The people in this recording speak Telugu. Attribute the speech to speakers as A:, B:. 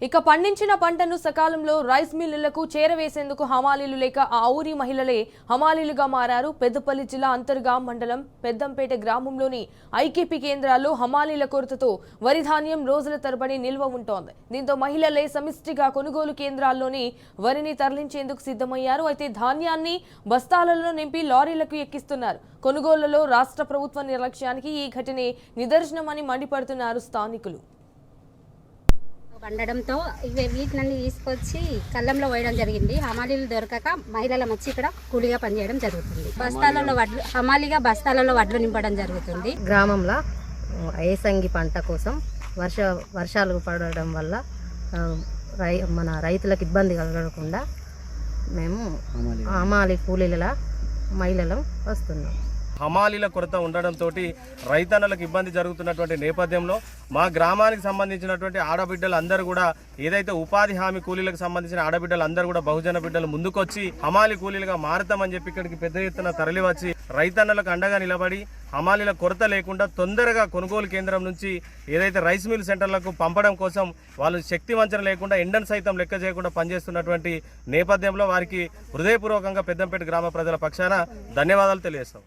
A: ఇక పండించిన పంటను సకాలంలో రైస్ మిల్లులకు చేరవేసేందుకు హమాలీలు లేక ఆ ఊరి మహిళలే హమాలీలుగా మారారు. పెద్దపల్లి జిల్లా అంతర్గాం మండలం పెద్దంపేట గ్రామంలోని ఐకేపీ కేంద్రాల్లో హమాలీల కొరతతో వరి ధాన్యం రోజుల తరబడి నిల్వ ఉంటోంది. దీంతో మహిళలే సమిష్టిగా కొనుగోలు కేంద్రాల్లోని వరిని తరలించేందుకు సిద్ధమయ్యారు. అయితే ధాన్యాన్ని బస్తాలలో నింపి లారీలకు ఎక్కిస్తున్నారు. కొనుగోళ్లలో రాష్ట్ర ప్రభుత్వ నిర్లక్ష్యానికి ఈ ఘటనే నిదర్శనమని మండిపడుతున్నారు స్థానికులు.
B: పండడంతో వీటినన్నీ తీసుకొచ్చి కళ్ళంలో వేయడం జరిగింది. హమాలీలు దొరకక మహిళలు వచ్చి ఇక్కడ కూలీగా పనిచేయడం జరుగుతుంది. బస్తాలలో వడ్లు హమాలీగా బస్తాలలో వడ్లు నింపడం జరుగుతుంది.
C: గ్రామంలో ఏసంగి పంట కోసం వర్షాలు పడడం వల్ల మన రైతులకు ఇబ్బంది కలగకుండా మేము హమాలీ కూలీల మహిళలు వస్తున్నాం.
D: హమాలీల కొరత ఉండడంతో రైతన్నలకు ఇబ్బంది జరుగుతున్నటువంటి నేపథ్యంలో మా గ్రామానికి సంబంధించినటువంటి ఆడబిడ్డలు అందరూ కూడా ఏదైతే ఉపాధి హామీ కూలీలకు సంబంధించిన ఆడబిడ్డలు అందరూ కూడా బహుజన బిడ్డలు ముందుకొచ్చి హమాలీ కూలీలుగా మారుతామని చెప్పి ఇక్కడికి పెద్ద ఎత్తున తరలివచ్చి రైతన్నలకు అండగా నిలబడి హమాలీల కొరత లేకుండా తొందరగా కొనుగోలు కేంద్రం నుంచి ఏదైతే రైస్ మిల్ సెంటర్లకు పంపడం కోసం వాళ్ళు శక్తి వంచన లేకుండా ఎండను సైతం లెక్క చేయకుండా పనిచేస్తున్నటువంటి నేపథ్యంలో వారికి హృదయపూర్వకంగా పెద్దంపేట గ్రామ ప్రజల పక్షాన ధన్యవాదాలు తెలియజేస్తాం.